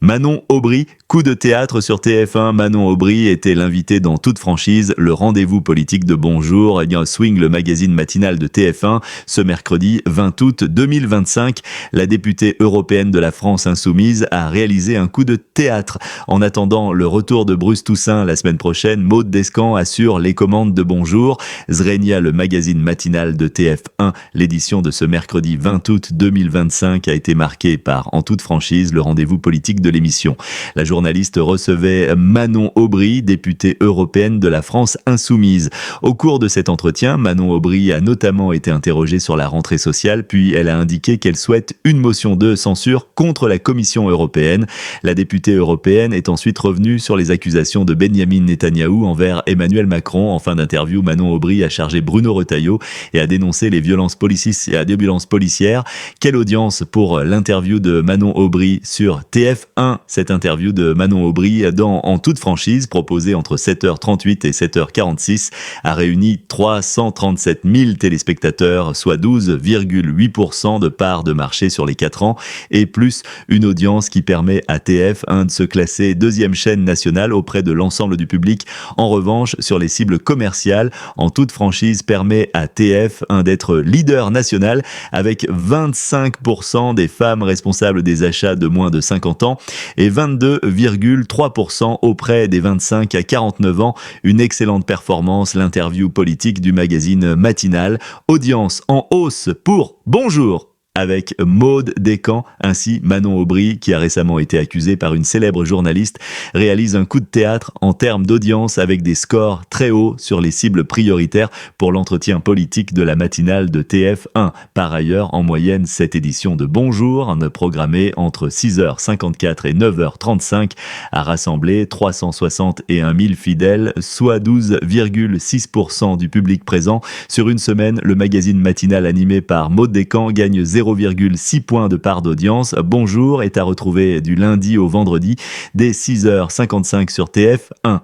Manon Aubry, coup de théâtre sur TF1. Manon Aubry était l'invitée dans Toute franchise, le rendez-vous politique de Bonjour, Swing, le magazine matinal de TF1, ce mercredi 20 août 2025. La députée européenne de la France insoumise a réalisé un coup de théâtre. En attendant le retour de Bruce Toussaint la semaine prochaine, Maud Descamps assure les commandes de Bonjour. Zrenia, le magazine matinal de TF1, l'édition de ce mercredi 20 août 2025 a été marquée par En toute franchise, le rendez-vous politique de l'émission. La journaliste recevait Manon Aubry, députée européenne de la France insoumise. Au cours de cet entretien, Manon Aubry a notamment été interrogée sur la rentrée sociale, puis elle a indiqué qu'elle souhaite une motion de censure contre la Commission européenne. La députée européenne est ensuite revenue sur les accusations de Benyamin Netanyahou envers Emmanuel Macron. En fin d'interview, Manon Aubry a chargé Bruno Retailleau et a dénoncé les violences policières. Quelle audience pour l'interview de Manon Aubry sur TF1. Cette interview de Manon Aubry En toute franchise, proposée entre 7h38 et 7h46, a réuni 337 000 téléspectateurs, soit 12,8% de part de marché sur les 4 ans, et plus une audience qui permet à TF1 de se classer deuxième chaîne nationale auprès de l'ensemble du public. En revanche, sur les cibles commerciales, En toute franchise permet à TF1 d'être leader national avec 25% des femmes responsables des achats de moins de 50 ans et 22,3% auprès des 25 à 49 ans. Une excellente performance, l'interview politique du magazine matinal. Audience en hausse pour Bonjour avec Maud Descamps. Ainsi, Manon Aubry, qui a récemment été accusée par une célèbre journaliste, réalise un coup de théâtre en termes d'audience avec des scores très hauts sur les cibles prioritaires pour l'entretien politique de la matinale de TF1. Par ailleurs, en moyenne, cette édition de Bonjour, programmée entre 6h54 et 9h35, a rassemblé 361 000 fidèles, soit 12,6% du public présent. Sur une semaine, le magazine matinal animé par Maud Descamps gagne 0,6 points de part d'audience. Bonjour est à retrouver du lundi au vendredi dès 6h55 sur TF1.